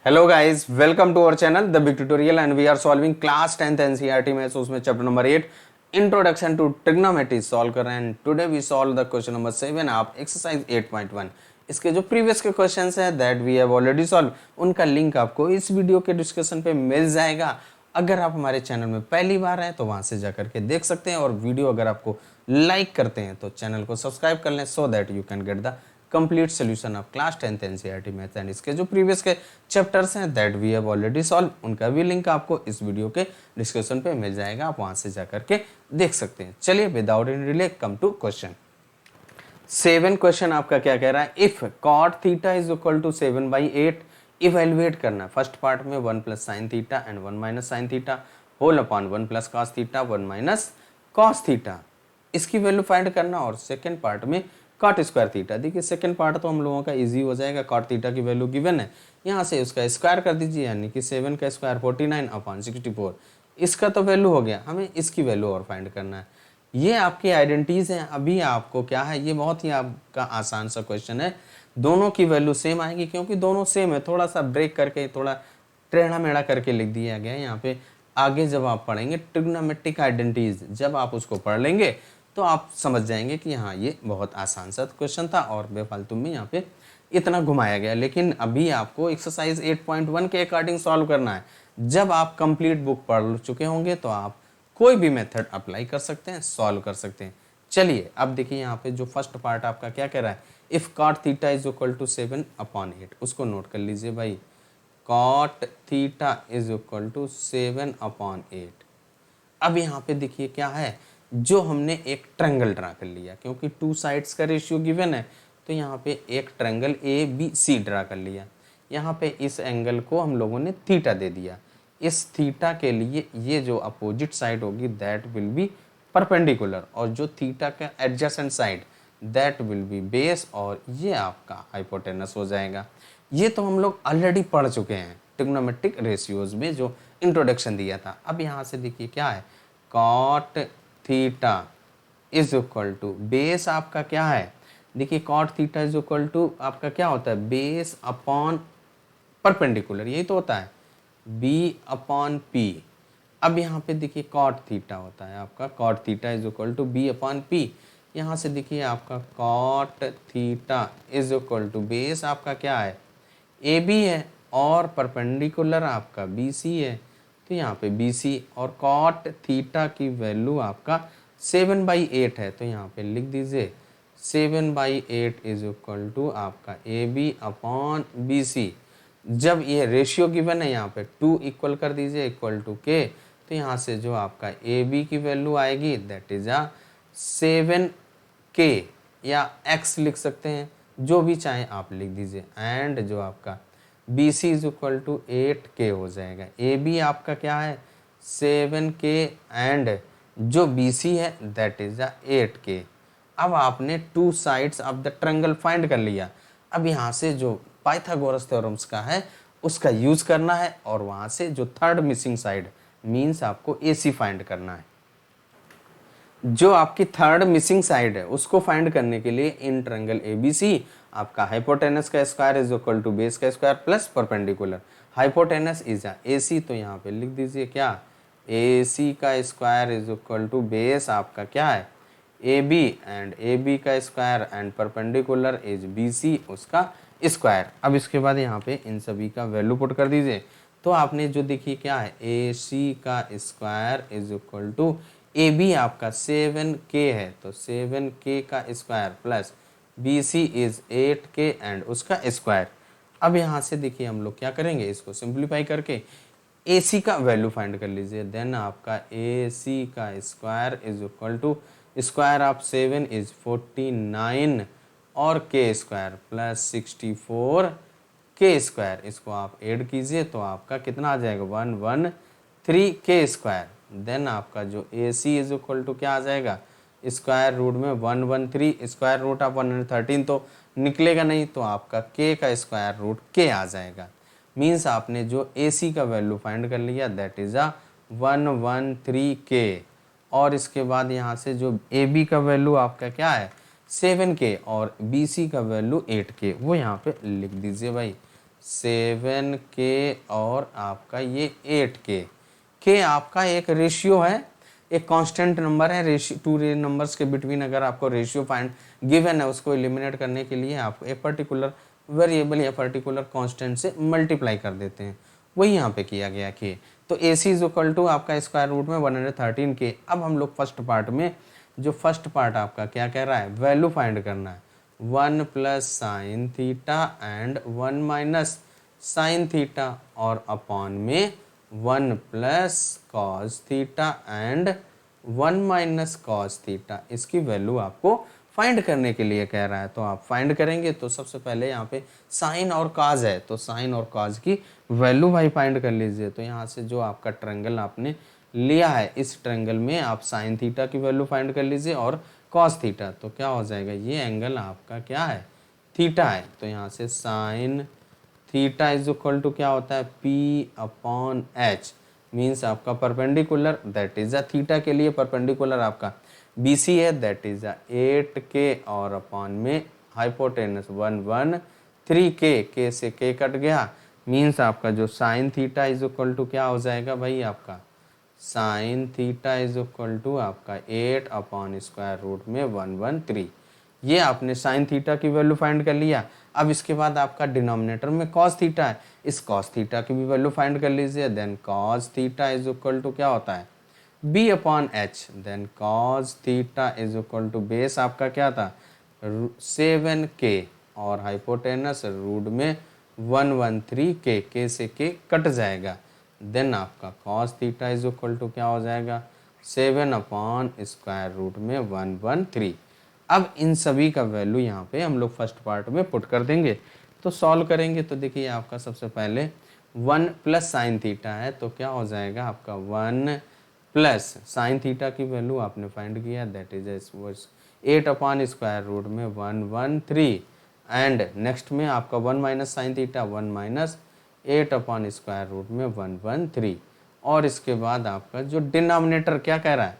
Hello guys, welcome to our channel The Big Tutorial and we are solving class 10th NCERT maths उसमें chapter number 8 introduction to trigonometry solve कर रहे हैं। Today we solve the question number 7 आप exercise 8.1। इसके जो previous के questions हैं that we have already solve, उनका लिंक आपको इस वीडियो के डिस्क्रिप्शन पे मिल जाएगा। अगर आप हमारे चैनल में पहली बार हैं तो वहां से जाकर के देख सकते हैं और वीडियो अगर आपको लाइक करते हैं तो चैनल को सब्सक्राइब कर लें so that you can get the complete solution of class 10th NCERT maths and इसके जो प्रीवियस के चैप्टर्स हैं that we have already solve, उनका भी लिंक आपको इस वीडियो के डिस्क्रिप्शन पे मिल जाएगा, आप वहां से जाकर के देख सकते हैं। चलिए without any delay come to question 7। Question आपका क्या कह रहा है, if cot theta is equal to 7/8 evaluate करना है। फर्स्ट पार्ट में 1 plus sine theta and 1 minus sine theta whole upon 1 plus cos theta 1 minus cos theta, इसकी value find करना। और सेकेंड पार्ट में कॉट स्क्वायर थीटा। देखिए second part तो हम लोगों का इजी हो जाएगा, कॉट थीटा की वैल्यू गिवन है, यहाँ से उसका स्क्वायर कर दीजिए यानी कि 7 का स्क्वायर 49 अपॉन 64। इसका तो वैल्यू हो गया, हमें इसकी वैल्यू और फाइंड करना है। ये आपकी आइडेंटिटीज हैं। अभी आपको क्या है, ये बहुत ही आपका आसान सा क्वेश्चन है, दोनों की वैल्यू सेम आएगी क्योंकि दोनों सेम है। थोड़ा सा ब्रेक करके थोड़ा टेढ़ा मेढ़ा करके लिख दिया गया है यहाँ पे। आगे जब आप पढ़ेंगे ट्रिग्नोमेट्रिक आइडेंटिटीज, जब आप उसको पढ़ लेंगे तो आप समझ जाएंगे कि हाँ ये बहुत आसान सा क्वेश्चन था और बेफालतू में यहाँ पे इतना घुमाया गया। लेकिन अभी आपको एक्सरसाइज 8.1 के अकॉर्डिंग सॉल्व करना है। जब आप कंप्लीट बुक पढ़ चुके होंगे तो आप कोई भी मेथड अप्लाई कर सकते हैं, सॉल्व कर सकते हैं। चलिए अब देखिए यहाँ पे जो फर्स्ट पार्ट आपका क्या कह रहा है, if cot theta is equal to 7/8, उसको नोट कर लीजिए भाई। Cot theta is equal to 7/8। अब यहाँ पे देखिए क्या है, जो हमने एक ट्रायंगल ड्रा कर लिया क्योंकि टू साइड्स का रेशियो गिवन है, तो यहाँ पे एक ट्रायंगल ABC ड्रा कर लिया। यहाँ पे इस एंगल को हम लोगों ने थीटा दे दिया। इस थीटा के लिए ये जो अपोजिट साइड होगी दैट विल बी परपेंडिकुलर, और जो थीटा का adjacent side that will be base, और ये आपका हाइपोटेनस हो जाएगा। ये तो हम लोग ऑलरेडी पढ़ चुके हैं ट्रिग्नोमेट्रिक रेशियोज में जो इंट्रोडक्शन दिया था। अब यहाँ से देखिए क्या है, cot theta is equal to base आपका क्या है, देखिए cot theta is equal to आपका क्या होता है, बेस अपॉन परपेंडिकुलर, यही तो होता है बी अपॉन पी। अब यहाँ पे देखिए कॉट थीटा होता है आपका, cot theta is equal to B upon P. यहाँ से देखिए आपका cot theta is equal to base आपका क्या है, ए बी है, और परपेंडिकुलर आपका बी सी है, तो यहाँ पे बी सी, और कॉट थीटा की वैल्यू आपका 7/8 है, तो यहाँ पे लिख दीजिए 7/8 इज इक्वल टू आपका A B upon B C. जब ये रेशियो गिवन है यहाँ पे 2 इक्वल कर दीजिए इक्वल टू के, तो यहाँ से जो आपका ए बी की वैल्यू आएगी दैट इज 7K, या x लिख सकते हैं, जो भी चाहे आप लिख दीजिए, एंड जो आपका B C is equal to 8K हो जाएगा। ए बी आपका क्या है 7K, एंड जो बी सी है दैट इज 8K। अब आपने two sides of the triangle find कर लिया। अब यहाँ से जो पाइथागोरस थ्योरम्स का है उसका यूज करना है, और वहां से जो थर्ड मिसिंग साइड मीन्स आपको AC फाइंड करना है। जो आपकी थर्ड मिसिंग साइड है उसको फाइंड करने के लिए इन ट्रायंगल ABC आपका हाइपोटेनस का square is equal to base का square plus perpendicular. Hypotenuse is AC, तो यहाँ पे लिख दीजिए क्या, AC का square is equal to base आपका क्या है AB, एंड AB का square and perpendicular is BC उसका स्क्वायर। अब इसके बाद यहाँ पे इन सभी का वैल्यू पुट कर दीजिए, तो आपने जो देखिए क्या है AC का square is equal to AB आपका 7K है, तो 7K का square plus BC is 8K and उसका स्क्वायर। अब यहाँ से देखिए हम लोग क्या करेंगे, इसको सिंप्लीफाई करके AC का वैल्यू फाइंड कर लीजिए। देन आपका AC का square is equal to square of 7 is 49 और K square plus 64 K square, इसको आप ऐड कीजिए तो आपका कितना आ जाएगा 113 K स्क्वायर। देन आपका जो AC इज इक्वल टू क्या आ जाएगा, स्क्वायर रूट में 113, स्क्वायर रूट ऑफ 113 तो निकलेगा नहीं, तो आपका K का स्क्वायर रूट K आ जाएगा। मीन्स आपने जो AC का वैल्यू फाइंड कर लिया दैट इज 113K, और इसके बाद यहाँ से जो AB का वैल्यू आपका क्या है 7K और BC का वैल्यू 8K, वो यहाँ पे लिख दीजिए भाई 7k और आपका ये 8k। के आपका एक रेशियो है, एक कांस्टेंट नंबर है, रेशियो टू नंबर्स के बिटवीन अगर आपको रेशियो फाइंड गिवन है, उसको एलिमिनेट करने के लिए आपको एक पर्टिकुलर वेरिएबल या पर्टिकुलर कांस्टेंट से मल्टीप्लाई कर देते हैं, वही यहाँ पे किया गया के। तो ए सी इज इक्वल टू आपका स्क्वायर रूट में 113k। अब हम लोग फर्स्ट पार्ट में, जो फर्स्ट पार्ट आपका क्या कह रहा है, वैल्यू फाइंड करना है। 1 plus sine theta and 1 minus sine theta और अपॉन में 1 plus cos theta and 1 minus cos theta, इसकी वैल्यू आपको फाइंड करने के लिए कह रहा है। तो आप फाइंड करेंगे तो सबसे पहले यहाँ पे साइन और काज है, तो साइन और काज की वैल्यू भाई फाइंड कर लीजिए। तो यहाँ से जो आपका ट्रायंगल आपने लिया है, इस ट्रायंगल में आप साइन थीटा की वैल्यू फाइंड कर लीजिए और कॉस थीटा। तो क्या हो जाएगा, ये एंगल आपका क्या है, थीटा है। तो यहाँ से sine theta is equal to क्या होता है, पी अपॉन एच, मीन्स आपका perpendicular, that is a theta के लिए परपेंडिकुलर आपका BC है, दैट इज अ 8k और अपॉन में हाइपोटेनस 113k, के से k कट गया, मीन्स आपका जो sine theta is equal to क्या हो जाएगा भाई, आपका sine theta is equal to आपका 8 अपॉन स्क्वायर रूट में 113। ये आपने साइन थीटा की वैल्यू फाइंड कर लिया। अब इसके बाद आपका डिनोमिनेटर में कॉस थीटा है, इस कॉस थीटा की भी वैल्यू फाइंड कर लीजिए। Then cos theta is equal to क्या होता है, b upon H. Then cos theta is equal to base आपका क्या था, 7k और हाइपोटेनस रूट में 113k, के से k कट जाएगा। देन आपका cos theta is equal to क्या हो जाएगा, 7 अपॉन स्क्वायर रूट में 113। अब इन सभी का वैल्यू यहाँ पे हम लोग फर्स्ट पार्ट में पुट कर देंगे। तो सॉल्व करेंगे तो देखिए आपका सबसे पहले 1 प्लस साइन थीटा है, तो क्या हो जाएगा आपका 1 प्लस साइन थीटा की वैल्यू आपने फाइंड किया, that is 8 upon square root में 113 एंड नेक्स्ट में आपका 1 minus sine theta 1 minus 8 upon square root में 113। और इसके बाद आपका जो डिनोमिनेटर क्या कह रहा है,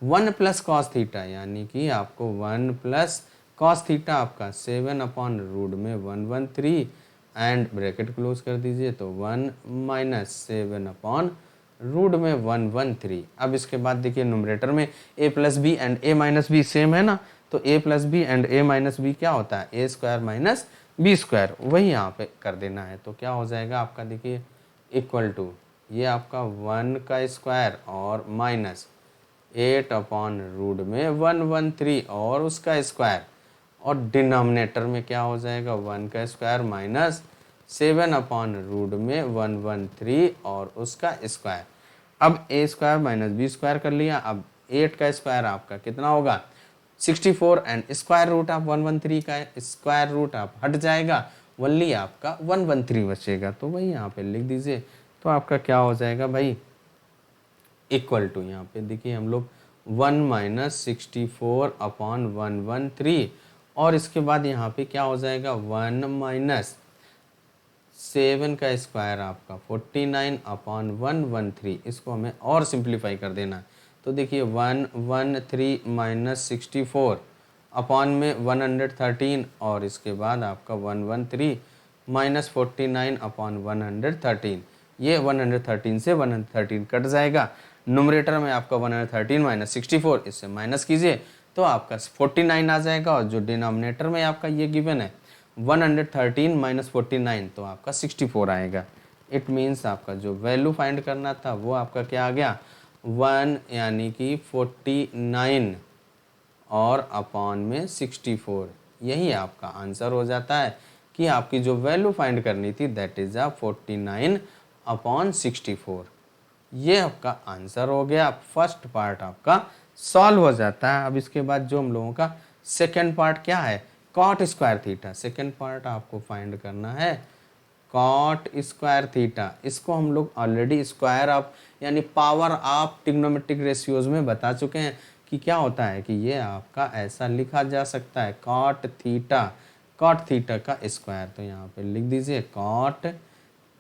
1 प्लस कॉस थीटा, यानी कि आपको 1 प्लस कॉस थीटा आपका 7 अपॉन रूट में 113 एंड ब्रैकेट क्लोज कर दीजिए, तो 1 माइनस 7 अपॉन रूट में 113। अब इसके बाद देखिए न्यूमरेटर में a plus B and a minus B same है ना, तो a plus B and a minus B क्या होता है, a square minus B square, वही यहाँ पे कर देना है। तो क्या हो जाएगा आपका, देखिए इक्वल टू ये आपका 1 का स्क्वायर और माइनस 8 अपॉन रूट में 113 और उसका स्क्वायर, और डिनोमिनेटर में क्या हो जाएगा 1 का स्क्वायर माइनस 7 अपॉन रूट में 113 और उसका स्क्वायर। अब a square minus B square कर लिया। अब 8 का स्क्वायर आपका कितना होगा 64 एंड स्क्वायर रूट आप 113 का स्क्वायर रूट आप हट जाएगा, वनली आपका 113 बचेगा। तो वही यहाँ पे लिख दीजिए। तो आपका क्या हो जाएगा भाई, इक्वल टू यहाँ पे देखिए हम लोग 1 माइनस 64 अपॉन 113 और इसके बाद यहाँ पे क्या हो जाएगा 1 माइनस 7 का स्क्वायर आपका 49 अपॉन 113। इसको हमें और सिंप्लीफाई कर देना है। तो देखिए 113 माइनस 64 अपॉन में 113 और इसके बाद आपका 113 माइनस 49 अपॉन 113। ये 113 से 113 कट जाएगा। न्यूमरेटर में आपका 113 माइनस 64, इससे माइनस कीजिए तो आपका 49 आ जाएगा। और जो डिनोमिनेटर में आपका ये गिवन है 113 माइनस 49, तो आपका 64 आएगा। इट मीन्स आपका जो वैल्यू फाइंड करना था वो आपका क्या आ गया 1 यानी कि 49 और अपॉन में 64। यही आपका आंसर हो जाता है कि आपकी जो वैल्यू फाइंड करनी थी दैट इज 49 अपॉन 64। ये आपका आंसर हो गया। फर्स्ट पार्ट आपका सॉल्व हो जाता है। अब इसके बाद जो हम लोगों का सेकेंड पार्ट क्या है, cot square theta. Second part आपको फाइंड करना है कॉट स्क्वायर थीटा। इसको हम लोग ऑलरेडी स्क्वायर ऑफ यानी पावर ऑफ ट्रिग्नोमेट्रिक रेशियोज में बता चुके हैं कि क्या होता है कि ये आपका ऐसा लिखा जा सकता है कॉट थीटा का स्क्वायर। तो यहाँ पे लिख दीजिए कॉट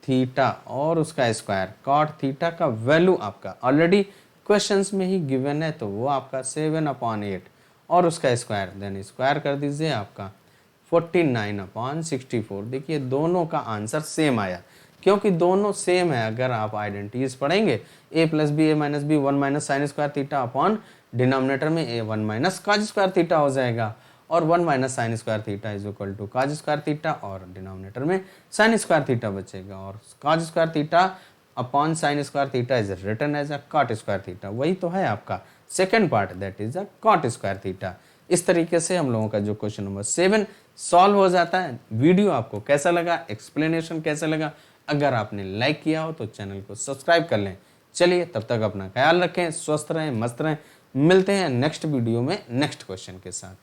थीटा और उसका स्क्वायर। कॉट थीटा का वैल्यू आपका ऑलरेडी क्वेश्चंस में ही गिवन है, तो वो आपका 7 अपॉन 8 और उसका स्क्वायर। देन स्क्वायर कर दीजिए आपका 49/64। देखिए दोनों का आंसर सेम आया, क्योंकि दोनों सेम है। अगर आप आइडेंटिटीज पढ़ेंगे a plus b a minus b 1 minus sine square theta upon denominator में a 1 minus cos square theta हो जाएगा, और 1 minus sine square theta is equal to cos square theta, और डिनोमिनेटर में साइन स्क्वायर थीटा बचेगा, और cos square theta upon sine square theta is written as a cot square theta. वही तो है आपका second part, that is a cot square theta. इस तरीके से हम लोगों का जो क्वेश्चन नंबर 7 सॉल्व हो जाता है। वीडियो आपको कैसा लगा, एक्सप्लेनेशन कैसा लगा? अगर आपने लाइक किया हो तो चैनल को सब्सक्राइब कर लें। चलिए तब तक अपना ख्याल रखें, स्वस्थ रहें, मस्त रहें। मिलते हैं नेक्स्ट वीडियो में नेक्स्ट क्वेश्चन के साथ।